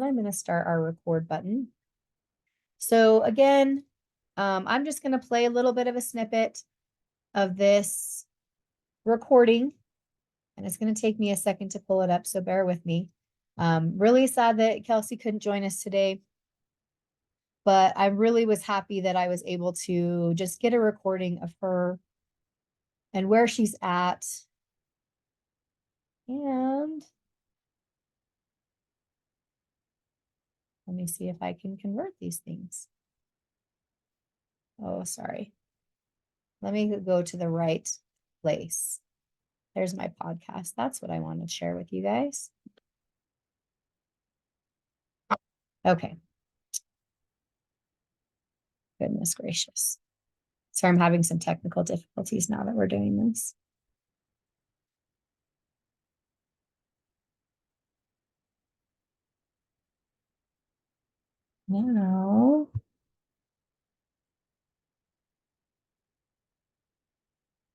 I'm going to start our record button. So again, I'm just going to play a little bit of a snippet of this recording, and it's going to take me a second to pull it up, so bear with me. Really sad that Kelsey couldn't join us today, but I really was happy that I was able to just get a recording of her and where she's at. And let me see if I can convert these things. Oh, sorry. Let me go to the right place. There's my podcast. That's what I want to share with you guys. Okay. Goodness gracious. So I'm having some technical difficulties now that we're doing this. No. Of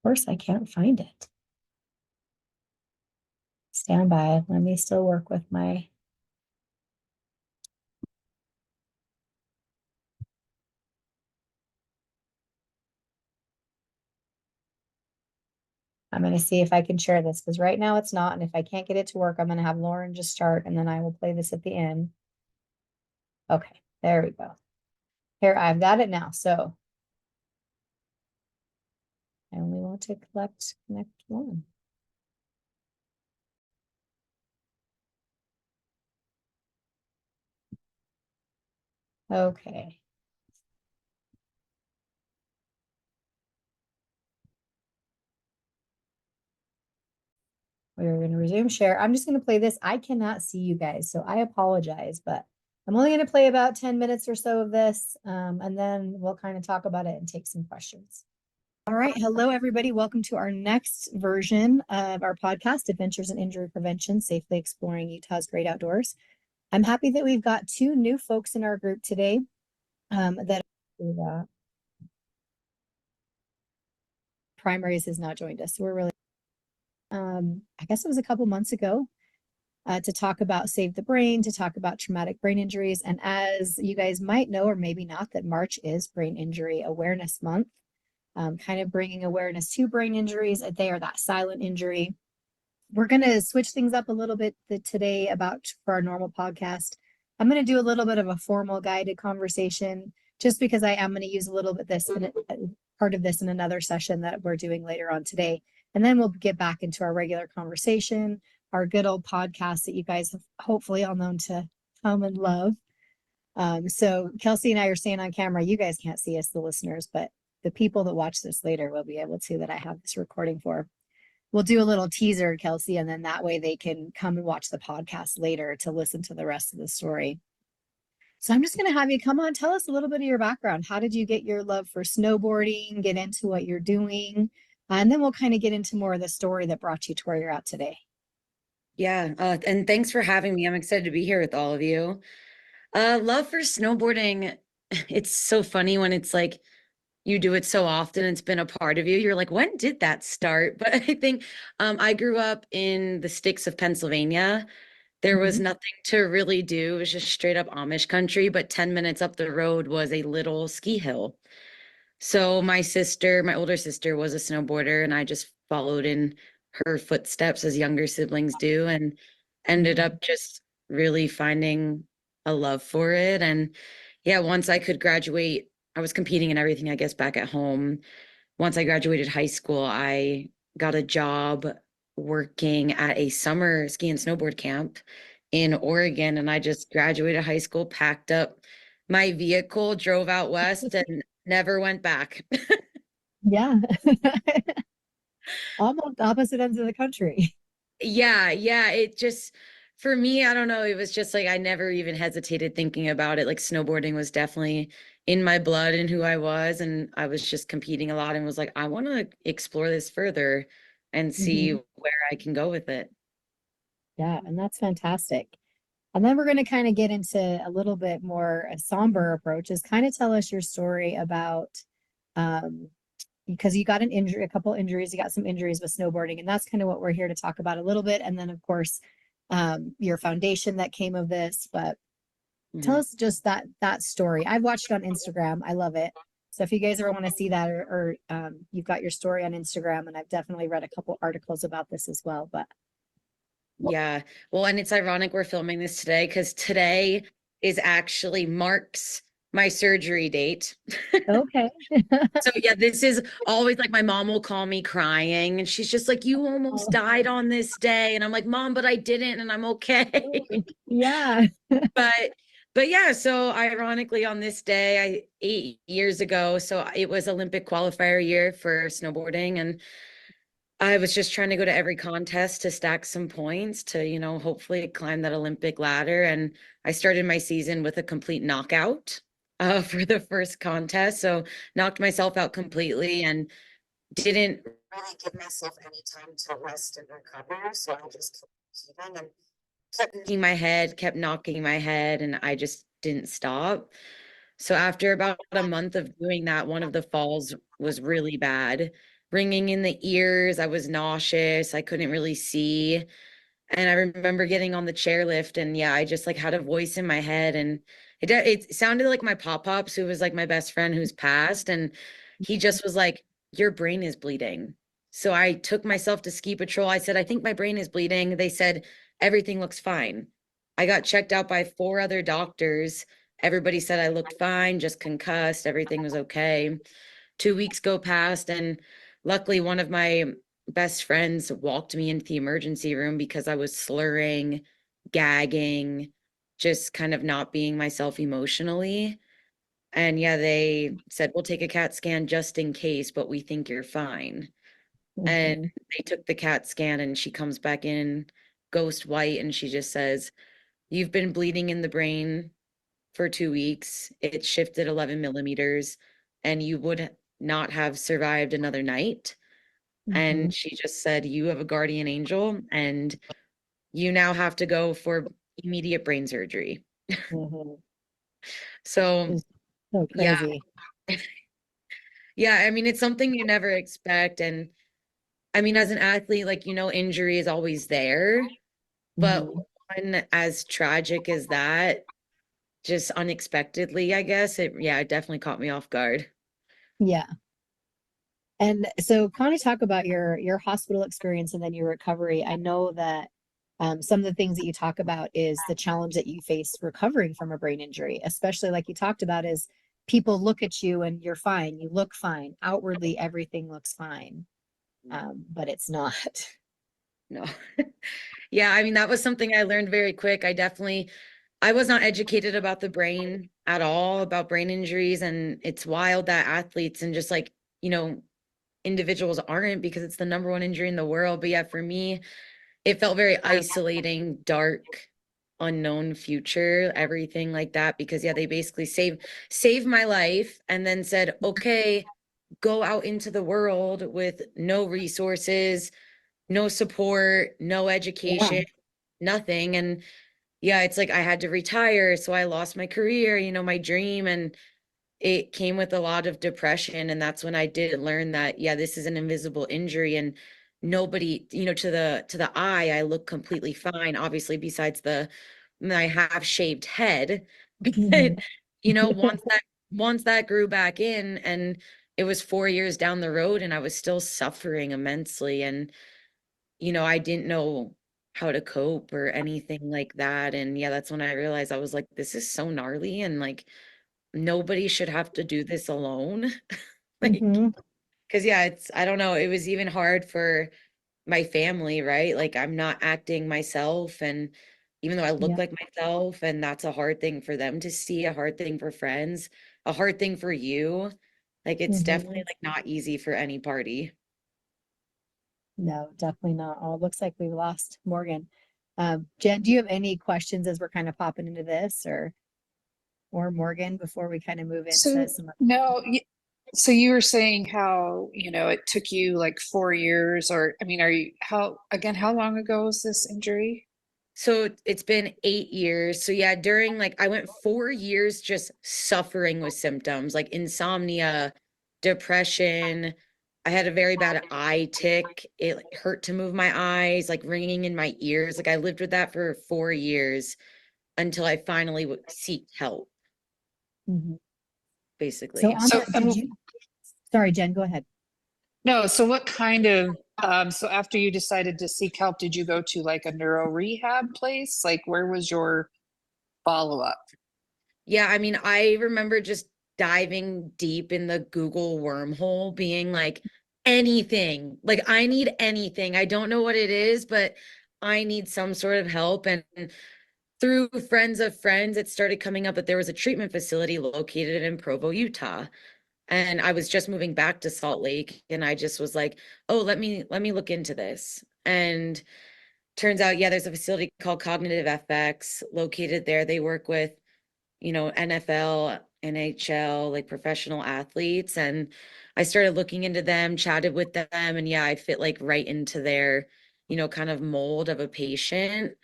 course, I can't find it. Stand by. Let me still work with my. I'm going to see if I can share this because right now it's not. And if I can't get it to work, I'm going to have Lauren just start and then I will play this at the end. Okay, there we go. Here, I've got it now. So I only want to connect one. Okay. We're going to resume share. I'm just going to play this. I cannot see you guys, so I apologize, but I'm only going to play about 10 minutes or so of this, and then we'll kind of talk about it and take some questions. All right. Hello, everybody. Welcome to our next version of our podcast, Adventures in Injury Prevention, Safely Exploring Utah's Great Outdoors. I'm happy that we've got two new folks in our group today that Primaries has not joined us. So we're really, I guess it was a couple months ago, to talk about Save the Brain, to talk about traumatic brain injuries. And as you guys might know, or maybe not, that March is Brain Injury Awareness Month, kind of bringing awareness to brain injuries. They are that silent injury. We're going to switch things up a little bit today for our normal podcast. I'm going to do a little bit of a formal guided conversation just because I am going to use a little bit part of this in another session that we're doing later on today. And then we'll get back into our regular conversation, our good old podcast that you guys have hopefully all known to come and love. So Kelsey and I are staying on camera. You guys can't see us, the listeners, but the people that watch this later will be able to, that I have this recording for. We'll do a little teaser, Kelsey, and then that way they can come and watch the podcast later to listen to the rest of the story. So I'm just going to have you come on, tell us a little bit of your background. How did you get your love for snowboarding, get into what you're doing, and then we'll kind of get into more of the story that brought you to where you're at today. Yeah, and thanks for having me. I'm excited to be here with all of you. Love for snowboarding. It's so funny when it's like you do it so often, it's been a part of you. You're like, when did that start? But I think I grew up in the sticks of Pennsylvania. There was nothing to really do. It was just straight up Amish country, but 10 minutes up the road was a little ski hill. So my older sister was a snowboarder, and I just followed in her footsteps as younger siblings do, and ended up just really finding a love for it. And yeah, once I could graduate, I was competing and everything, I guess, back at home. Once I graduated high school, I got a job working at a summer ski and snowboard camp in Oregon. And I just graduated high school, packed up my vehicle, drove out west, and never went back. Yeah. Almost opposite ends of the country. Yeah, it just, for me, I don't know, it was just like I never even hesitated thinking about it. Like snowboarding was definitely in my blood and who I was, and I was just competing a lot and was like, I want to explore this further and see where I can go with it. Yeah, and that's fantastic. And then we're going to kind of get into a little bit more a somber approach, is kind of tell us your story about, because you got an injury, a couple injuries, you got some injuries with snowboarding, and that's kind of what we're here to talk about a little bit. And then of course, your foundation that came of this. But Tell Mhm. us just that story. I've watched it on Instagram. I love it. So if you guys ever want to see that, or you've got your story on Instagram, and I've definitely read a couple articles about this as well. But Yeah. Well, and it's ironic we're filming this today because today is actually marks my surgery date. okay. So yeah, this is always like my mom will call me crying and she's just like, you almost Oh, died on this day. And I'm like, Mom, but I didn't and I'm okay. yeah. But but yeah, so ironically on this day, 8 years ago, so it was Olympic qualifier year for snowboarding and I was just trying to go to every contest to stack some points to, hopefully climb that Olympic ladder. And I started my season with a complete knockout for the first contest. So knocked myself out completely and didn't really give myself any time to rest and recover. So I just kept keeping and kept knocking my head, kept knocking my head, and I just didn't stop. So after about a month of doing that, one of the falls was really bad, ringing in the ears. I was nauseous. I couldn't really see. And I remember getting on the chairlift and yeah, I just like had a voice in my head and it sounded like my pop-pops who was like my best friend who's passed and he just was like your brain is bleeding. So I took myself to ski patrol. I said I think my brain is bleeding. They said everything looks fine. I got checked out by four other doctors. Everybody said I looked fine, just concussed, everything was okay. 2 weeks go past and luckily one of my best friends walked me into the emergency room because I was slurring, gagging, just kind of not being myself emotionally. And yeah, they said, we'll take a CAT scan just in case, but we think you're fine. And Mhm. they took the CAT scan and she comes back in ghost white and she just says, you've been bleeding in the brain for 2 weeks. It shifted 11 millimeters and you would not have survived another night. And Mhm. she just said, you have a guardian angel and you now have to go for immediate brain surgery. Mhm. So, It's so yeah, crazy. yeah, I mean, it's something you never expect. And I mean, as an athlete, like, injury is always there, but Mhm. one as tragic as that, just unexpectedly, I guess yeah, it definitely caught me off guard. Yeah. And so kind of talk about your hospital experience and then your recovery. I know that some of the things that you talk about is the challenge that you face recovering from a brain injury, especially like you talked about is people look at you and you're fine, you look fine. Outwardly, everything looks fine, but it's not. No. Yeah, I mean, that was something I learned very quick. I was not educated about the brain at all, about brain injuries. And it's wild that athletes and just like, you know, individuals aren't because it's the number one injury in the world. But yeah, for me, it felt very isolating, dark, unknown future, everything like that. Because yeah, they basically saved my life and then said, okay, go out into the world with no resources, no support, no Yeah. education, nothing. And yeah, it's like I had to retire. So I lost my career, my dream. And it came with a lot of depression. And that's when I did learn that, yeah, this is an invisible injury. And nobody, to the eye, I look completely fine, obviously, besides my half shaved head. But, Mhm. once that grew back in and it was 4 years down the road and I was still suffering immensely. And I didn't know how to cope or anything like that. And yeah, that's when I realized I was like, this is so gnarly and like nobody should have to do this alone. Like, Mhm. because yeah, I don't know, it was even hard for my family, right? Like, I'm not acting myself. And even though I look Yeah. like myself, and that's a hard thing for them to see, a hard thing for friends, a hard thing for you. Like, it's definitely Mhm. like not easy for any party. No, definitely not. Oh, it looks like we lost Morgan. Jen, do you have any questions as we're kind of popping into this or Morgan before we kind of move into So some no, so you were saying how, it took you like 4 years, or I mean, how long ago was this injury? So it's been 8 years. So yeah, during like I went 4 years just suffering with symptoms like insomnia, depression. I had a very bad eye tick. It hurt to move my eyes, like ringing in my ears. Like I lived with that for 4 years. until I finally would seek help, Mhm. So basically. on So, that, did you, sorry, Jen, go ahead. no, so what kind of, so after you decided to seek help, did you go to like a neuro rehab place? Like, where was your follow-up? Yeah, I mean, I remember just diving deep in the Google wormhole, being like, anything, like, I need anything. I don't know what it is, but I need some sort of help. And through friends of friends, it started coming up that there was a treatment facility located in Provo, Utah. And I was just moving back to Salt Lake, and I just was like, oh, let me look into this. And turns out, yeah, there's a facility called Cognitive FX located there. They work with, NFL, NHL, like professional athletes. And I started looking into them, chatted with them, and yeah, I fit like right into their, kind of mold of a patient.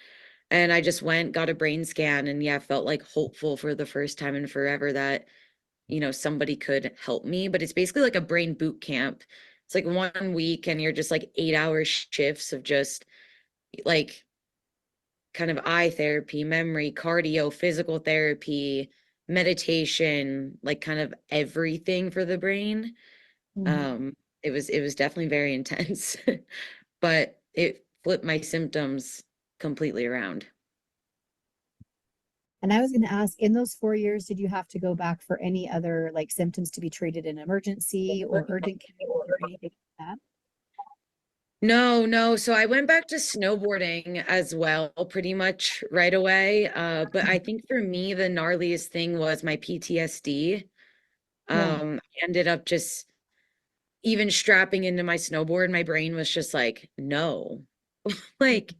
And I just went, got a brain scan, and yeah, felt like hopeful for the first time in forever that, somebody could help me. But it's basically like a brain boot camp. It's like 1 week, and you're just like 8 hour shifts of just like kind of eye therapy, memory, cardio, physical therapy, meditation, like kind of everything for the brain. Mhm. Um, it was definitely very intense, but it flipped my symptoms completely around. And I was going to ask, in those 4 years, did you have to go back for any other like symptoms to be treated in emergency or urgent care or anything like that? No, no. So I went back to snowboarding as well, pretty much right away. But I think for me, the gnarliest thing was my PTSD. Yeah. I ended up just even strapping into my snowboard, my brain was just like, no, like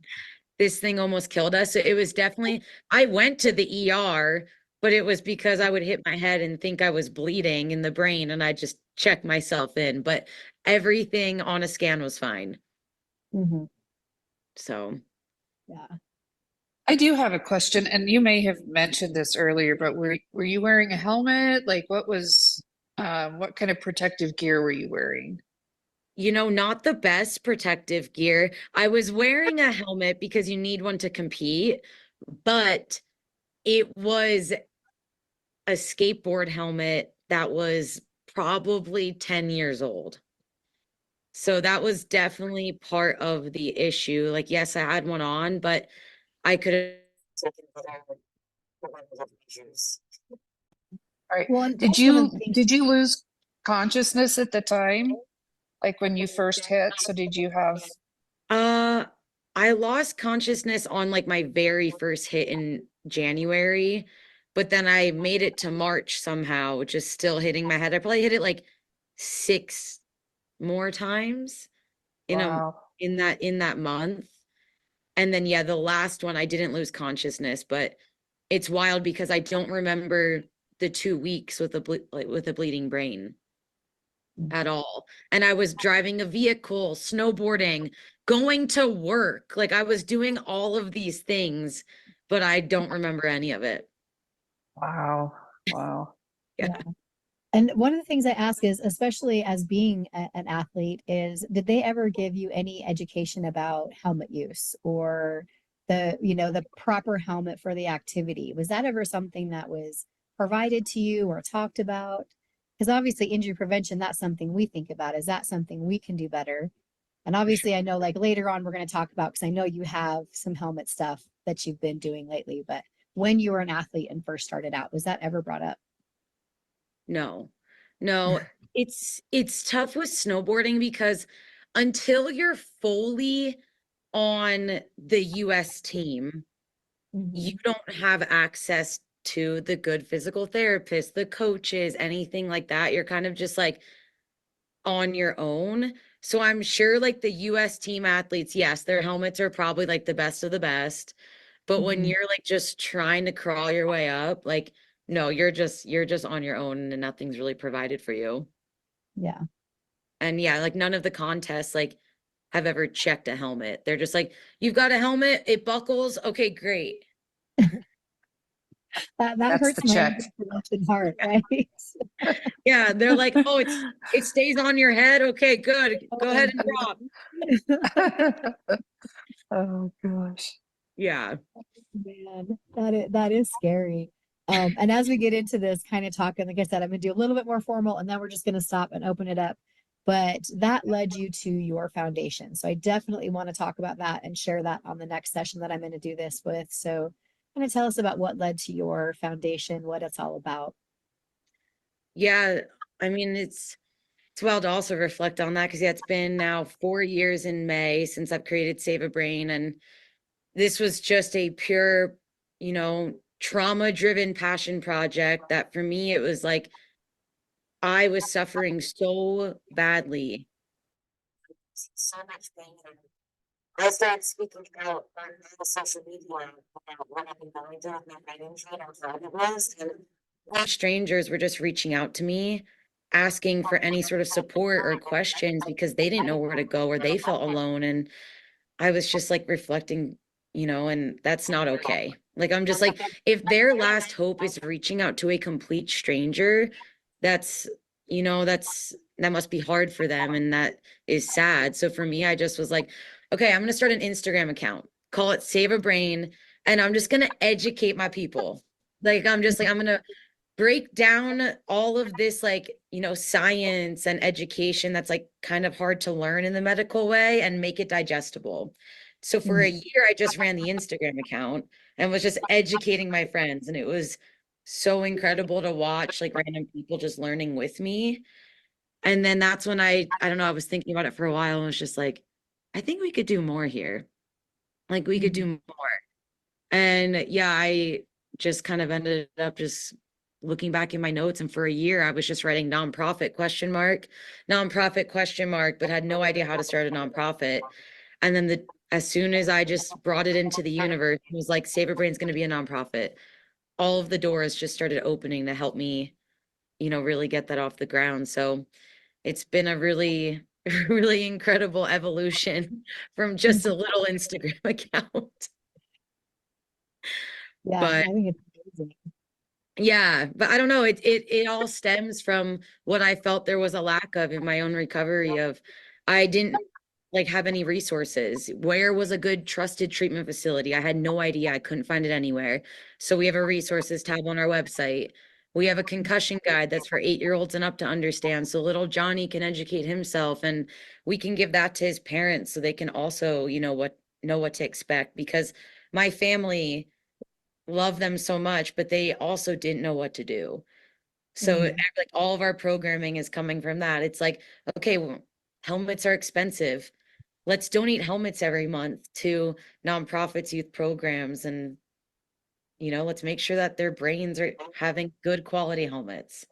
this thing almost killed us. So it was definitely, I went to the ER, but it was because I would hit my head and think I was bleeding in the brain, and I just checked myself in. But everything on a scan was fine. Hmm. So. Yeah. I do have a question, and you may have mentioned this earlier, but were you wearing a helmet? Like, what kind of protective gear were you wearing? Not the best protective gear. I was wearing a helmet because you need one to compete, but it was a skateboard helmet that was probably 10 years old. So that was definitely part of the issue. Like, yes, I had one on, but I could have. All right. Well, and Did one of you the things, did you lose consciousness at the time? Like when you first hit? So did you have, Uh, I lost consciousness on like my very first hit in January, but then I made it to March somehow, just still hitting my head. I probably hit it like 6 more times in a wow. in that month. And then yeah, the last one I didn't lose consciousness, but it's wild because I don't remember the 2 weeks with with a bleeding brain at all. And I was driving a vehicle, snowboarding, going to work. Like I was doing all of these things, but I don't remember any of it. Wow. Wow. Yeah. yeah. And one of the things I ask is, especially as being an athlete, is did they ever give you any education about helmet use or the proper helmet for the activity? Was that ever something that was provided to you or talked about? Because obviously injury prevention, that's something we think about. Is that something we can do better? And obviously I know like later on we're going to talk about, because I know you have some helmet stuff that you've been doing lately, but when you were an athlete and first started out, was that ever brought up? No. No, it's tough with snowboarding because until you're fully on the US team, you Mhm. don't have access to the good physical therapists, the coaches, anything like that. You're kind of just like on your own. So I'm sure like the US team athletes, yes, their helmets are probably like the best of the best. But when Mhm. you're like just trying to crawl your way up, like no, you're just on your own and nothing's really provided for you. Yeah. And yeah, like none of the contests like have ever checked a helmet. They're just like, you've got a helmet, it buckles. Okay, great. That That's the hurts my check. injury prevention heart, right? Yeah, they're like, oh, it stays on your head. Okay, good. Go Oh, ahead and drop. goodness. Oh gosh. Yeah. Man, that is scary. And as we get into this kind of talking, like I said, I'm gonna do a little bit more formal and then we're just gonna stop and open it up. But that led you to your foundation. So I definitely want to talk about that and share that on the next session that I'm going to do this with. So kind of tell us about what led to your foundation, what it's all about. Yeah, I mean, it's well to also reflect on that because yeah, it's been now 4 years in May since I've created Save a Brain, and this was just a pure, trauma-driven passion project that for me it was like I was suffering so badly. So much pain. I started speaking out on the social media about what I've been going through with my brain injury and how bad it was. And strangers were just reaching out to me, asking for any sort of support or questions because they didn't know where to go or they felt alone. And I was just like reflecting, and that's not okay. Like, I'm just like, if their last hope is reaching out to a complete stranger, that's, that must be hard for them. And that is sad. So for me, I just was like, okay, I'm going to start an Instagram account, call it Save a Brain, and I'm just going to educate my people. Like, I'm going to break down all of this like science and education that's like kind of hard to learn in the medical way and make it digestible. So for a year I just ran the Instagram account and was just educating my friends, and it was so incredible to watch like random people just learning with me. And then that's when I don't know, I was thinking about it for a while and was just like, I think we could do more here. Like we could do more. And yeah, I just kind of ended up just looking back in my notes. And for a year, I was just writing nonprofit question mark, but had no idea how to start a nonprofit. And then as soon as I just brought it into the universe, it was like Saver Brain's going to be a nonprofit. All of the doors just started opening to help me, really get that off the ground. So it's been a really, really incredible evolution from just a little Instagram account. Yeah, But I think it's amazing. yeah, but I don't know. It all stems from what I felt there was a lack of in my own recovery of I didn't like have any resources. Where was a good trusted treatment facility? I had no idea. I couldn't find it anywhere. So we have a resources tab on our website. We have a concussion guide that's for 8-year-olds and up to understand. So little Johnny can educate himself, and we can give that to his parents so they can also, know what to expect, because my family love them so much, but they also didn't know what to do. So like all of our programming is coming from that. It's like, okay, well, helmets are expensive. Let's donate helmets every month to nonprofits, youth programs, and let's make sure that their brains are having good quality helmets.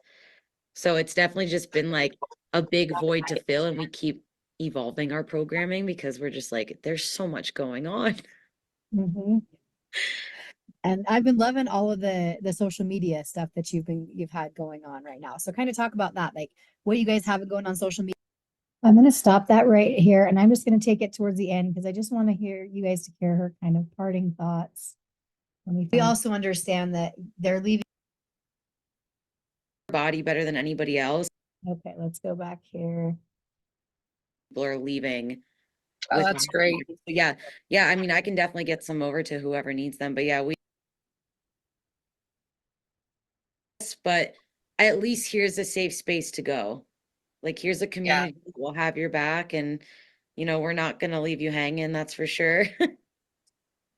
So it's definitely just been like a big void to fill, and we keep evolving our programming because we're just like, there's so much going on. Mm-hmm. And I've been loving all of the social media stuff that you've had going on right now. So kind of talk about that, like what you guys have going on social media. I'm going to stop that right here and I'm just going to take it towards the end because I just want to hear you guys to hear her kind of parting thoughts. We also understand that they're leaving. Body better than anybody else. Okay, let's go back here. People are leaving. Oh, that's great. Yeah. Yeah. I mean, I can definitely get some over to whoever needs them. But yeah, but at least here's a safe space to go. Like, here's a Yeah, community that will have your back, and, we're not going to leave you hanging. That's for sure.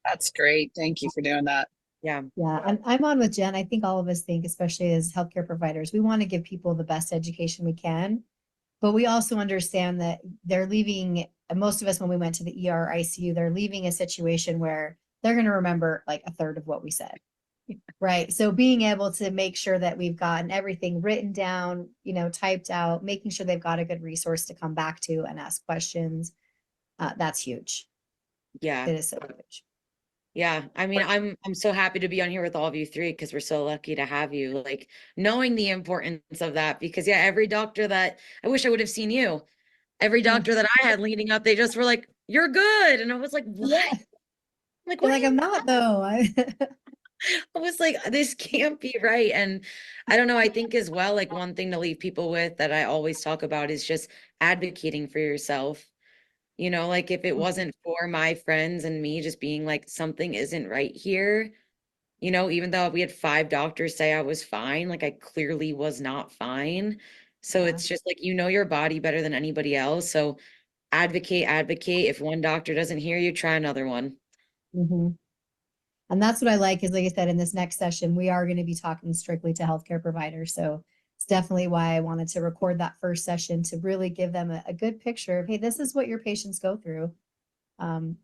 that's great. Thank you for doing that. Yeah. Yeah, I'm on with Jen. I think all of us think, especially as healthcare providers, we want to give people the best education we can, but we also understand that they're leaving, most of us, when we went to the ER ICU, they're leaving a situation where they're going to remember like a third of what we said. Right. So being able to make sure that we've gotten everything written down, typed out, making sure they've got a good resource to come back to and ask questions, that's huge. Yeah. It is so huge. Yeah. I mean, I'm so happy to be on here with all of you three because we're so lucky to have you, like, knowing the importance of that. Because yeah, every doctor that I wish I would have seen you, every doctor that I had leading up, they just were like, "You're good," and I was like, "What?" Yeah. I'm like, You're what do like, you I'm not though. I was like, this can't be right. And I don't know, I think as well, like one thing to leave people with that I always talk about is just advocating for yourself. You know, like if it wasn't for my friends and me just being like, something isn't right here, you know, even though we had 5 doctors say I was fine, like I clearly was not fine. So Yeah. it's just like, you know, your body better than anybody else. So advocate, advocate. If one doctor doesn't hear you, try another one. hmm And that's what I like is, like I said, in this next session, we are going to be talking strictly to healthcare providers. So it's definitely why I wanted to record that first session to really give them a good picture of, hey, this is what your patients go through.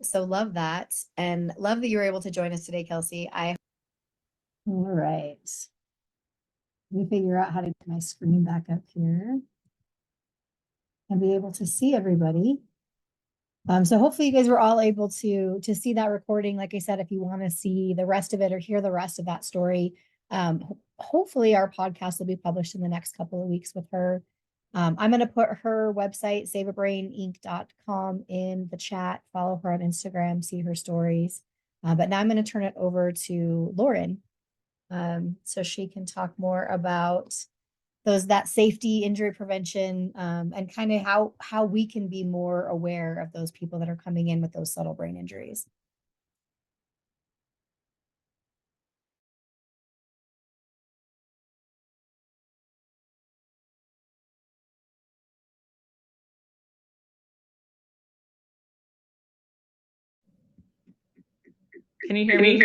So love that. And love that you were able to join us today, Kelsey. All right. Let me figure out how to get my screen back up here and be able to see everybody. So hopefully you guys were all able to see that recording. Like I said, if you want to see the rest of it or hear the rest of that story, hopefully our podcast will be published in the next couple of weeks with her. I'm going to put her website, saveabraininc.com, in the chat. Follow her on Instagram, see her stories. But now I'm going to turn it over to Lauren, so she can talk more about that safety, injury prevention, and kind of how we can be more aware of those people that are coming in with those subtle brain injuries. Can you hear me?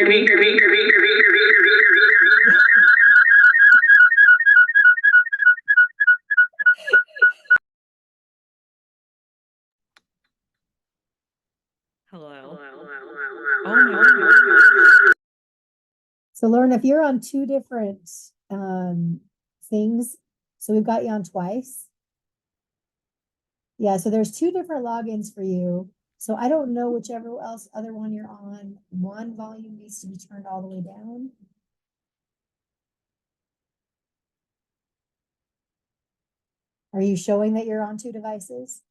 Hello. Oh my God. So Lauren, if you're on two different things, so we've got you on twice. Yeah, so there's two different logins for you. So I don't know whichever else other one you're on. One volume needs to be turned all the way down. Are you showing that you're on two devices?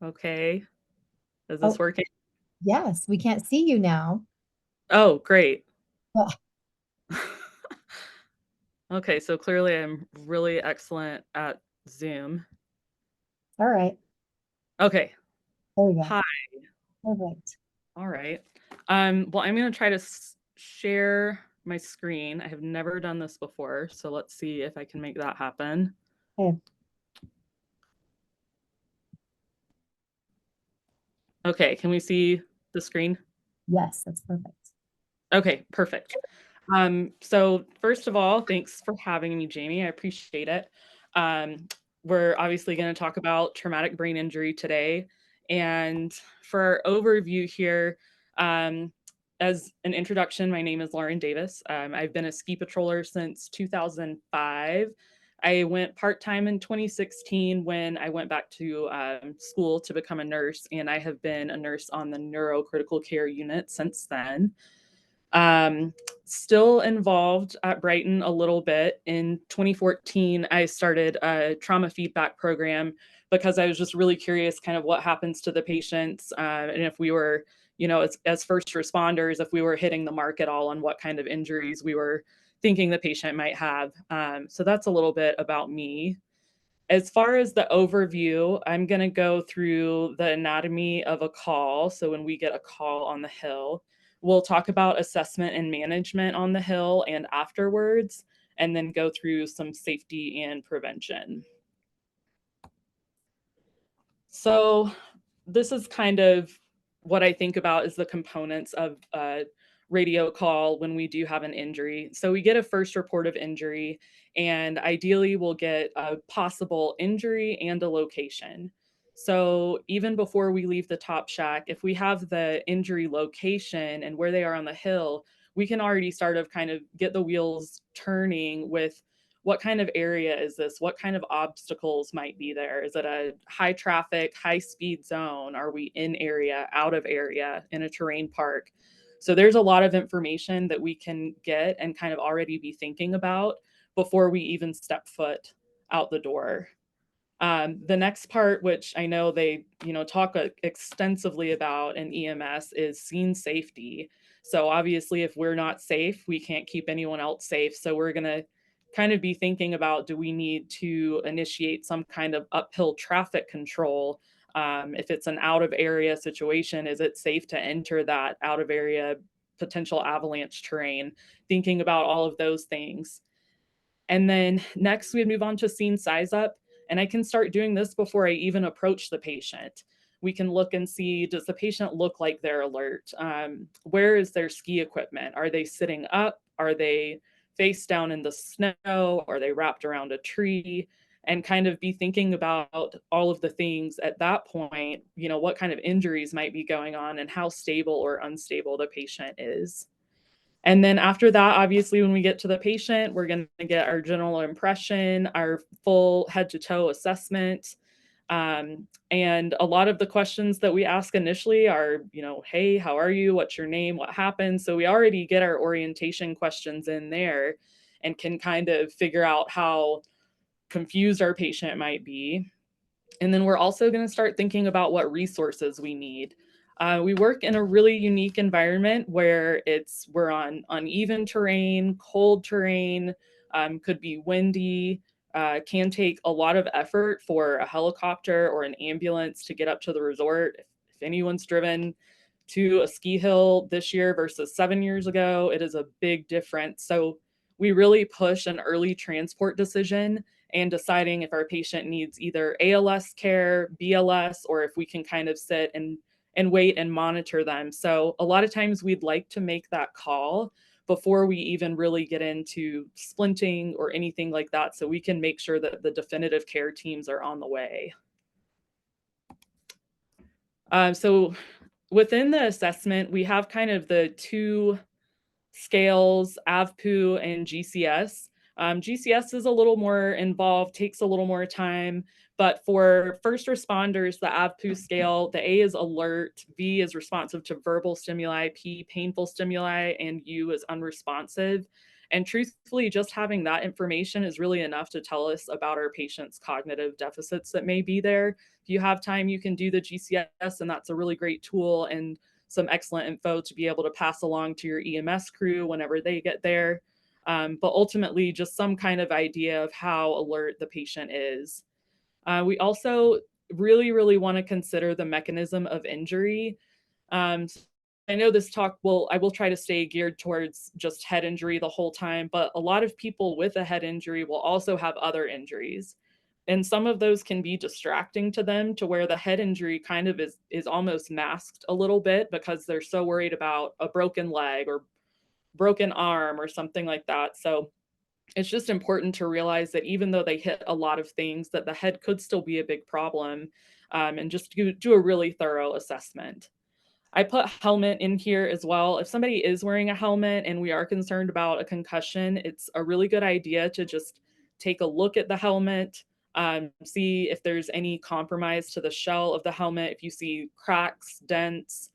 Okay. Is this working? Yes, we can't see you now. Oh, great. Well, Okay, so clearly I'm really excellent at Zoom. all right. Okay. There we go. Hi. Perfect. All right. Well, I'm going to try to share my screen. I have never done this before, so let's see if I can make that happen. Okay. Okay, can we see the screen? Yes, that's perfect. Okay, perfect. So first of all, thanks for having me, Jamie. I appreciate it. We're obviously going to talk about traumatic brain injury today. And for our overview here, as an introduction, my name is Lauren Davis. I've been a ski patroller since 2005. I went part-time in 2016 when I went back to school to become a nurse, and I have been a nurse on the neurocritical care unit since then. Still involved at Brighton a little bit. In 2014, I started a trauma feedback program because I was just really curious kind of what happens to the patients, and if we were, you know, as first responders, if we were hitting the mark at all on what kind of injuries we were thinking the patient might have. So that's a little bit about me. As far as the overview, I'm going to go through the anatomy of a call. So when we get a call on the hill, we'll talk about assessment and management on the hill and afterwards, and then go through some safety and prevention. So this is kind of what I think about as the components of a radio call when we do have an injury. So we get a first report of injury, and ideally we'll get a possible injury and a location. So even before we leave the top shack, if we have the injury location and where they are on the hill, we can already start to kind of get the wheels turning with what kind of area is this? What kind of obstacles might be there? Is it a high traffic, high speed zone? Are we in area, out of area, in a terrain park? So there's a lot of information that we can get and kind of already be thinking about before we even step foot out the door. The next part, which I know they, talk extensively about in EMS, is scene safety. So obviously, if we're not safe, we can't keep anyone else safe. So we're going to kind of be thinking about, do we need to initiate some kind of uphill traffic control? If it's an out of area situation, is it safe to enter that out of area potential avalanche terrain? Thinking about all of those things. And then next we move on to scene size up. And I can start doing this before I even approach the patient. We can look and see, does the patient look like they're alert? Where is their ski equipment? Are they sitting up? Are they face down in the snow? Are they wrapped around a tree? And kind of be thinking about all of the things at that point, what kind of injuries might be going on and how stable or unstable the patient is. And then after that, obviously, when we get to the patient, we're going to get our general impression, our full head to toe assessment. And a lot of the questions that we ask initially are, hey, how are you? What's your name? What happened? So we already get our orientation questions in there and can kind of figure out how confused our patient might be. And then we're also going to start thinking about what resources we need. We work in a really unique environment where we're on uneven terrain, cold terrain, could be windy, can take a lot of effort for a helicopter or an ambulance to get up to the resort. If anyone's driven to a ski hill this year versus 7 years ago, it is a big difference. So we really push an early transport decision and deciding if our patient needs either ALS care, BLS, or if we can kind of sit and wait and monitor them. So a lot of times we'd like to make that call before we even really get into splinting or anything like that, so we can make sure that the definitive care teams are on the way. So within the assessment, we have kind of the two scales, AVPU and GCS. GCS is a little more involved, takes a little more time, but for first responders, the AVPU scale, the A is alert, V is responsive to verbal stimuli, P painful stimuli, and U is unresponsive. And truthfully, just having that information is really enough to tell us about our patient's cognitive deficits that may be there. If you have time, you can do the GCS, and that's a really great tool and some excellent info to be able to pass along to your EMS crew whenever they get there. But ultimately, just some kind of idea of how alert the patient is. We also really, really want to consider the mechanism of injury. I know this talk I will try to stay geared towards just head injury the whole time, but a lot of people with a head injury will also have other injuries. And some of those can be distracting to them, to where the head injury kind of is almost masked a little bit because they're so worried about a broken leg or broken arm or something like that. So it's just important to realize that even though they hit a lot of things, that the head could still be a big problem, and just do a really thorough assessment. I put helmet in here as well. If somebody is wearing a helmet and we are concerned about a concussion, it's a really good idea to just take a look at the helmet, see if there's any compromise to the shell of the helmet, if you see cracks, dents,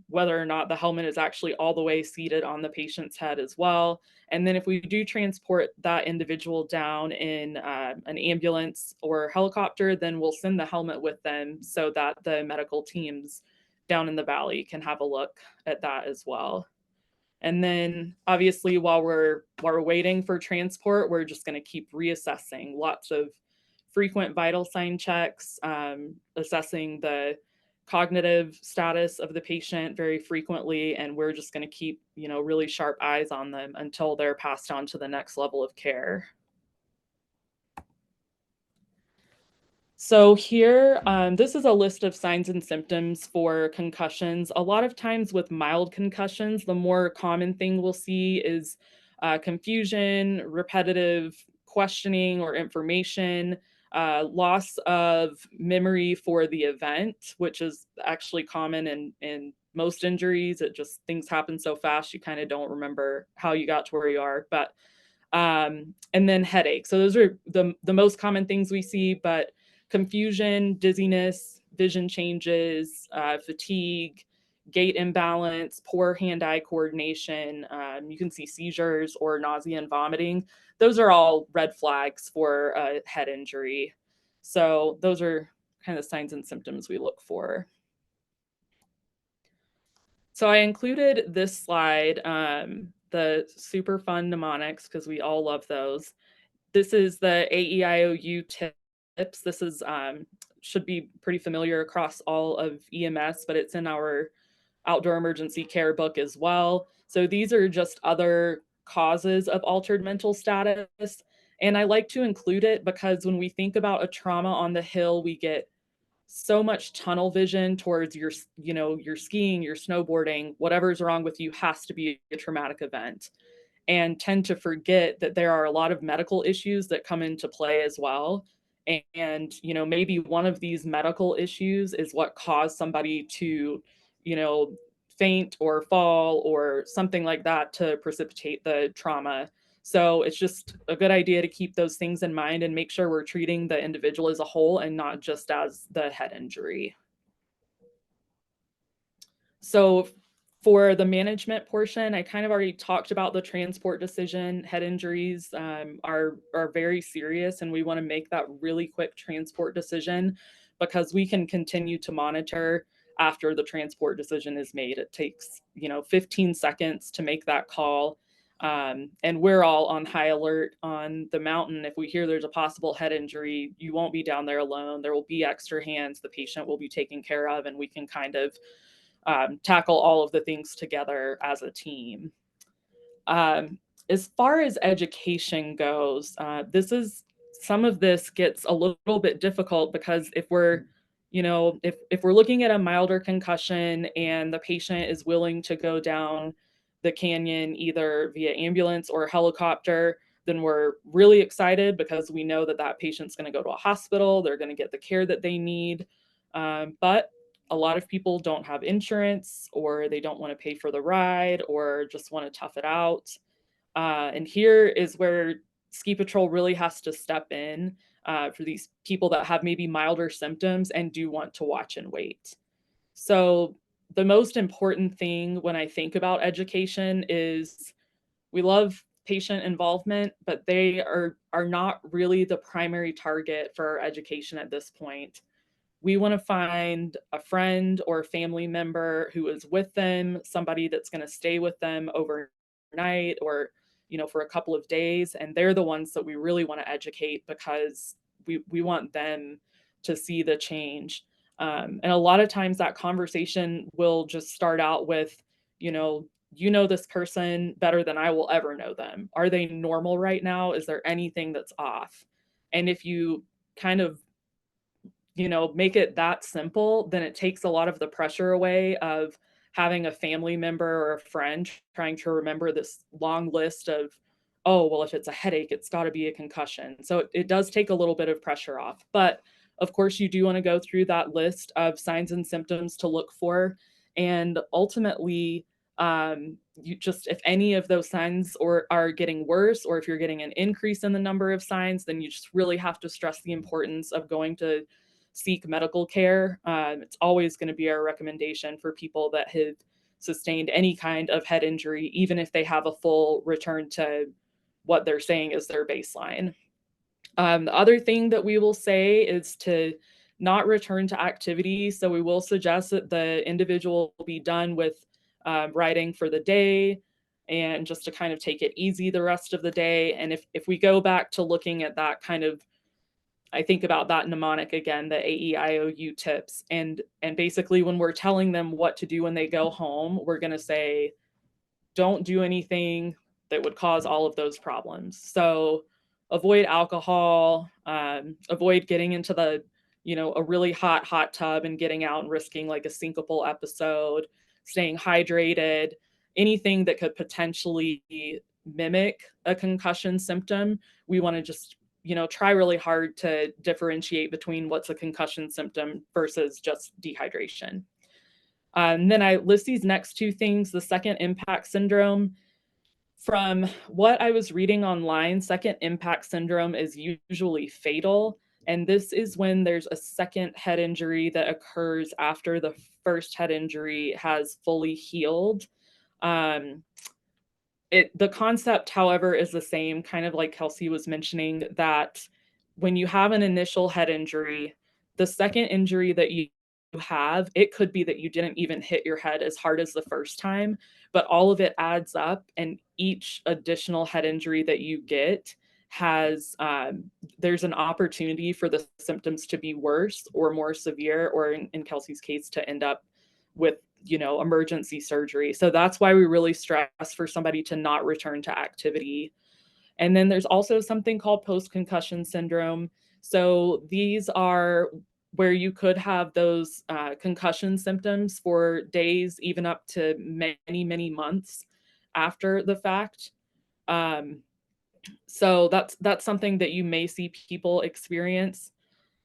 whether or not the helmet is actually all the way seated on the patient's head as well. And then if we do transport that individual down in an ambulance or helicopter, then we'll send the helmet with them so that the medical teams down in the valley can have a look at that as well. And then obviously while we're waiting for transport, we're just going to keep reassessing, lots of frequent vital sign checks, assessing the cognitive status of the patient very frequently, and we're just going to keep, really sharp eyes on them until they're passed on to the next level of care. So here, this is a list of signs and symptoms for concussions. A lot of times with mild concussions, the more common thing we'll see is confusion, repetitive questioning or information, loss of memory for the event, which is actually common in most injuries. It just, things happen so fast, you kind of don't remember how you got to where you are. But and then headache. So those are the most common things we see, but confusion, dizziness, vision changes, fatigue, gait imbalance, poor hand-eye coordination. You can see seizures or nausea and vomiting. Those are all red flags for a head injury. So those are kind of signs and symptoms we look for. So I included this slide, the super fun mnemonics, because we all love those. This is the AEIOU tips. This is should be pretty familiar across all of EMS, but it's in our outdoor emergency care book as well. So these are just other causes of altered mental status. And I like to include it because when we think about a trauma on the hill, we get so much tunnel vision towards your, your skiing, your snowboarding, whatever's wrong with you has to be a traumatic event, and tend to forget that there are a lot of medical issues that come into play as well. And, maybe one of these medical issues is what caused somebody to, you know, faint or fall or something like that to precipitate the trauma. So it's just a good idea to keep those things in mind and make sure we're treating the individual as a whole and not just as the head injury. So for the management portion, I kind of already talked about the transport decision. Head injuries are very serious, and we want to make that really quick transport decision because we can continue to monitor after the transport decision is made. It takes 15 seconds to make that call. And we're all on high alert on the mountain. If we hear there's a possible head injury, you won't be down there alone. There will be extra hands. The patient will be taken care of, and we can kind of tackle all of the things together as a team. As far as education goes, some of this gets a little bit difficult because if we're looking at a milder concussion and the patient is willing to go down the canyon either via ambulance or helicopter, then we're really excited because we know that that patient's going to go to a hospital, they're going to get the care that they need. But a lot of people don't have insurance, or they don't want to pay for the ride, or just want to tough it out. And here is where Ski Patrol really has to step in for these people that have maybe milder symptoms and do want to watch and wait. So the most important thing when I think about education is we love patient involvement, but they are not really the primary target for our education at this point. We want to find a friend or a family member who is with them, somebody that's going to stay with them overnight or, for a couple of days. And they're the ones that we really want to educate because we want them to see the change. And a lot of times that conversation will just start out with, this person better than I will ever know them. Are they normal right now? Is there anything that's off? And if you kind of make it that simple, then it takes a lot of the pressure away of having a family member or a friend trying to remember this long list of, oh, well, if it's a headache, it's got to be a concussion. So it does take a little bit of pressure off. But of course, you do want to go through that list of signs and symptoms to look for. And ultimately, if any of those signs are getting worse, or if you're getting an increase in the number of signs, then you just really have to stress the importance of going to seek medical care. It's always going to be our recommendation for people that have sustained any kind of head injury, even if they have a full return to what they're saying is their baseline. The other thing that we will say is to not return to activity. So we will suggest that the individual be done with riding for the day and just to kind of take it easy the rest of the day. And if we go back to looking at that kind of, I think about that mnemonic again, the AEIOU tips. And basically when we're telling them what to do when they go home, we're going to say, don't do anything that would cause all of those problems. So avoid alcohol, avoid getting into a really hot tub and getting out and risking like a syncopal episode, staying hydrated, anything that could potentially mimic a concussion symptom. We want to just try really hard to differentiate between what's a concussion symptom versus just dehydration. And then I list these next two things. The second impact syndrome, from what I was reading online, second impact syndrome is usually fatal. And this is when there's a second head injury that occurs after the first head injury has fully healed. The concept, however, is the same, kind of like Kelsey was mentioning, that when you have an initial head injury, the second injury that you have, it could be that you didn't even hit your head as hard as the first time, but all of it adds up, and each additional head injury that you get has there's an opportunity for the symptoms to be worse or more severe, or in Kelsey's case, to end up with, you know, emergency surgery. So that's why we really stress for somebody to not return to activity. And then there's also something called post-concussion syndrome. So these are where you could have those concussion symptoms for days, even up to many, many months after the fact. So that's something that you may see people experience.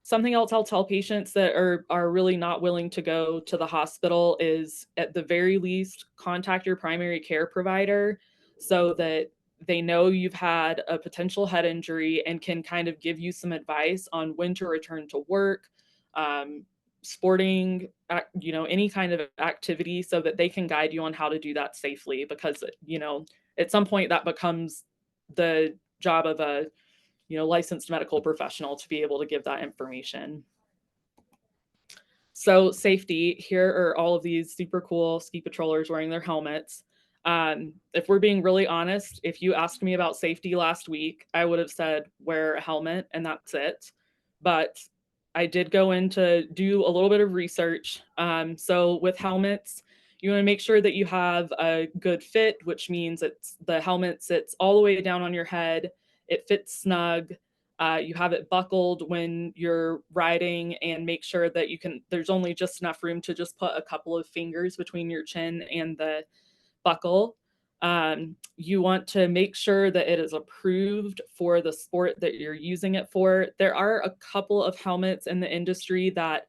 Something else I'll tell patients that are really not willing to go to the hospital is, at the very least, contact your primary care provider so that they know you've had a potential head injury and can kind of give you some advice on when to return to work, sporting, you know, any kind of activity, so that they can guide you on how to do that safely. Because, you know, at some point that becomes the job of a, you know, licensed medical professional to be able to give that information. So safety, here are all of these super cool ski patrollers wearing their helmets. If we're being really honest, if you asked me about safety last week, I would have said wear a helmet and that's it. But I did go in to do a little bit of research. So with helmets, you want to make sure that you have a good fit, which means it's the helmet sits all the way down on your head. It fits snug. You have it buckled when you're riding, and make sure that there's only just enough room to just put a couple of fingers between your chin and the buckle. You want to make sure that it is approved for the sport that you're using it for. There are a couple of helmets in the industry that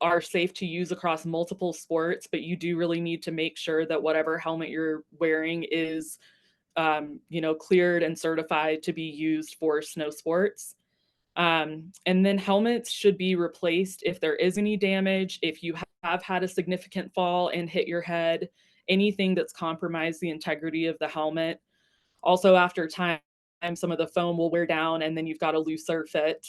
are safe to use across multiple sports, but you do really need to make sure that whatever helmet you're wearing is you know, cleared and certified to be used for snow sports. And then helmets should be replaced if there is any damage, if you have had a significant fall and hit your head, anything that's compromised the integrity of the helmet. Also, after time, some of the foam will wear down, and then you've got a looser fit.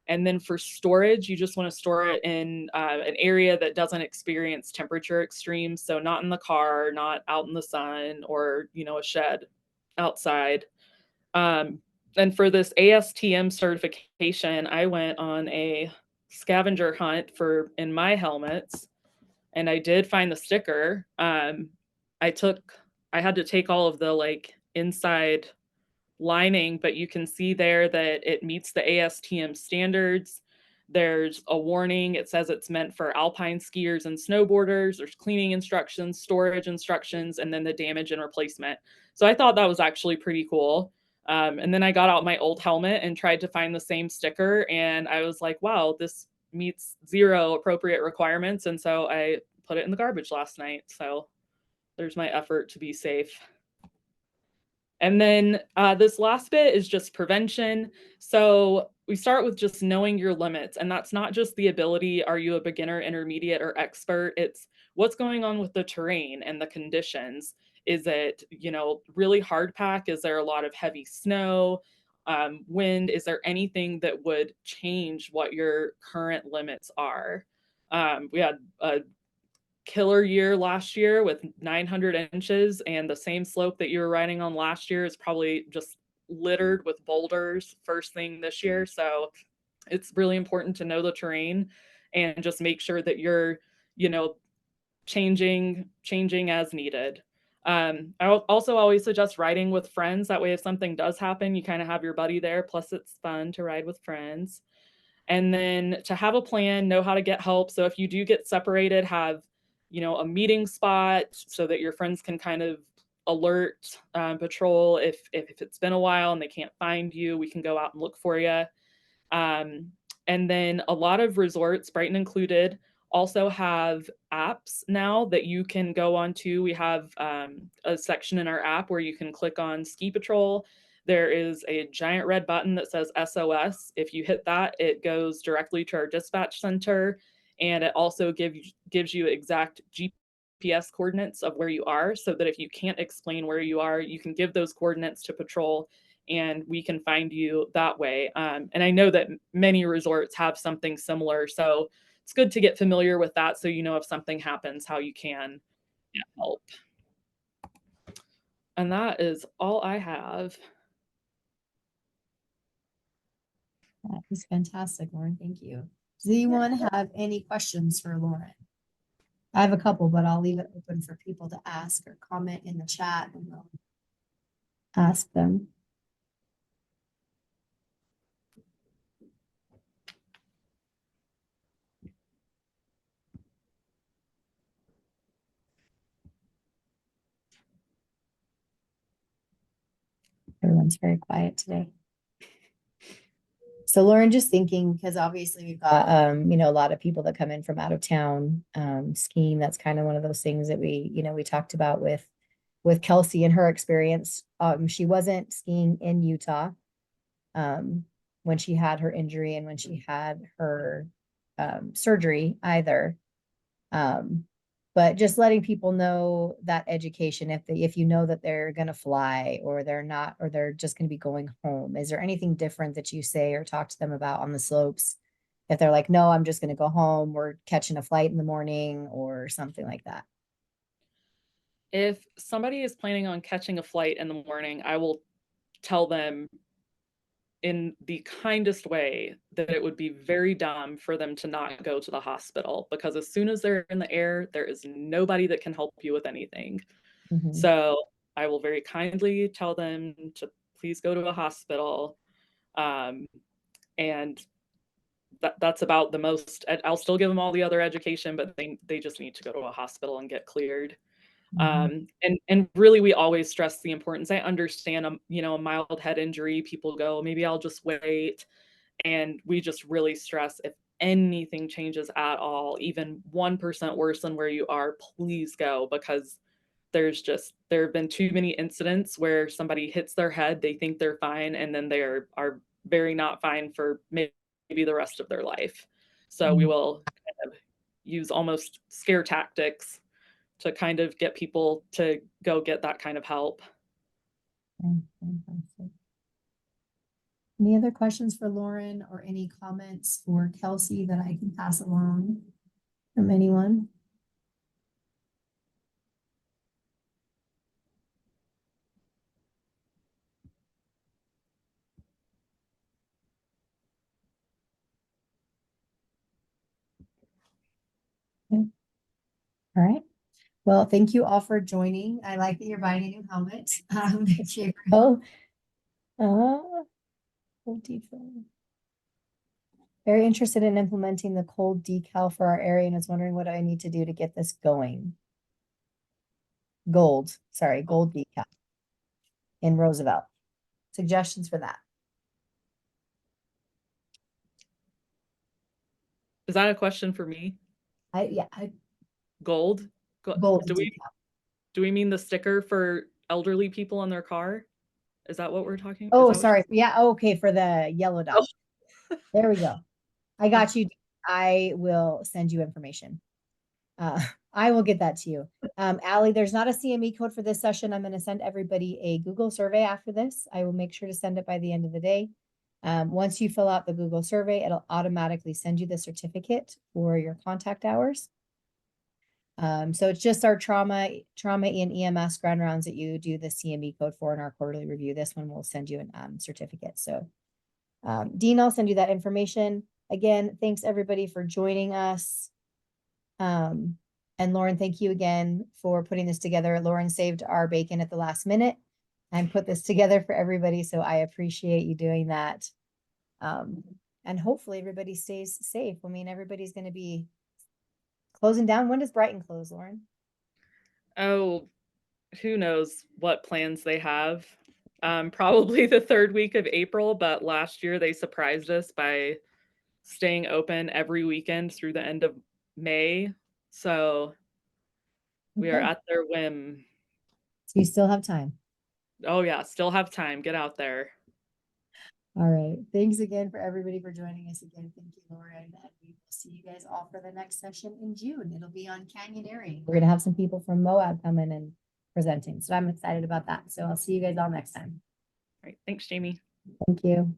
And then for storage, you just want to store it in an area that doesn't experience temperature extremes. So not in the car, not out in the sun, or, you know, a shed outside. And for this ASTM certification, I went on a scavenger hunt in my helmets, and I did find the sticker. I had to take all of the like inside lining, but you can see there that it meets the ASTM standards. There's a warning. It says it's meant for alpine skiers and snowboarders. There's cleaning instructions, storage instructions, and then the damage and replacement. So I thought that was actually pretty cool. And then I got out my old helmet and tried to find the same sticker, and I was like, wow, this meets 0 appropriate requirements. And so I put it in the garbage last night. So there's my effort to be safe. And then this last bit is just prevention. So we start with just knowing your limits. And that's not just the ability, are you a beginner, intermediate, or expert? It's what's going on with the terrain and the conditions. Is it, you know, really hard pack? Is there a lot of heavy snow? Wind? Is there anything that would change what your current limits are? We had a killer year last year with 900 inches, and the same slope that you were riding on last year is probably just littered with boulders first thing this year. So it's really important to know the terrain and just make sure that you're, you know, changing as needed. I also always suggest riding with friends. That way, if something does happen, you kind of have your buddy there. Plus, it's fun to ride with friends. And then to have a plan, know how to get help. So if you do get separated, have, you know, a meeting spot so that your friends can kind of alert patrol if it's been a while and they can't find you. We can go out and look for you. And then a lot of resorts, Brighton included, also have apps now that you can go on to. We have a section in our app where you can click on Ski Patrol. There is a giant red button that says SOS. If you hit that, it goes directly to our dispatch center, and it also gives you exact GPS coordinates of where you are, so that if you can't explain where you are, you can give those coordinates to patrol and we can find you that way. And I know that many resorts have something similar. So it's good to get familiar with that so you know if something happens, how you can get help. And that is all I have. That is fantastic, Lauren. Thank you. Does anyone have any questions for Lauren? I have a couple, but I'll leave it open for people to ask or comment in the chat and we'll ask them. Everyone's very quiet today. So Lauren, just thinking, because obviously we've got, you know, a lot of people that come in from out of town, skiing. That's kind of one of those things that we, you know, we talked about with Kelsey and her experience. She wasn't skiing in Utah, when she had her injury and when she had her, surgery either. But just letting people know that education, if you know that they're going to fly or they're not, or they're just going to be going home, is there anything different that you say or talk to them about on the slopes? If they're like, no, I'm just going to go home, we're catching a flight in the morning or something like that. If somebody is planning on catching a flight in the morning, I will tell them in the kindest way that it would be very dumb for them to not go to the hospital, because as soon as they're in the air, there is nobody that can help you with anything. Mhm. So I will very kindly tell them to please go to a hospital. And that's about the most. I'll still give them all the other education, but they just need to go to a hospital and get cleared. And really, we always stress the importance. I understand, you know, a mild head injury, people go, maybe I'll just wait. And we just really stress, if anything changes at all, even 1% worse than where you are, please go, because there have been too many incidents where somebody hits their head, they think they're fine, and then they are very not fine for maybe the rest of their life. So we will kind of use almost scare tactics to kind of get people to go get that kind of help. Fantastic. Any other questions for Lauren or any comments for Kelsey that I can pass along from anyone? Okay. All right. Well, thank you all for joining. I like that you're buying a new helmet. Gabriel. Cold decal. Very interested in implementing the cold decal for our area and is wondering what I need to do to get this going. Gold decal in Roosevelt. Suggestions for that? Is that a question for me? Gold? Gold Do decal. we mean the sticker for elderly people on their car? Is that what we're talking? Oh, sorry. Yeah. Okay. For the yellow dot. Oh. There we go. I got you. I will send you information. I will get that to you. Allie, there's not a CME code for this session. I'm going to send everybody a Google survey after this. I will make sure to send it by the end of the day. Once you fill out the Google survey, it'll automatically send you the certificate for your contact hours. So it's just our trauma and EMS ground rounds that you do the CME code for in our quarterly review. This one will send you a certificate. So Dean, I'll send you that information. Again, thanks everybody for joining us. And Lauren, thank you again for putting this together. Lauren saved our bacon at the last minute and put this together for everybody. So I appreciate you doing that. And hopefully everybody stays safe. I mean, everybody's going to be closing down. When does Brighton close, Lauren? Oh, who knows what plans they have. Probably the third week of April, but last year they surprised us by staying open every weekend through the end of May. So we are at their whim. So you still have time. Oh yeah, still have time. Get out there. All right. Thanks again for everybody for joining us again. Thank you, Lauren. And we will see you guys all for the next session in June. It'll be on canyoneering. We're going to have some people from Moab come in and presenting. So I'm excited about that. So I'll see you guys all next time. All right. Thanks, Jamie. Thank you.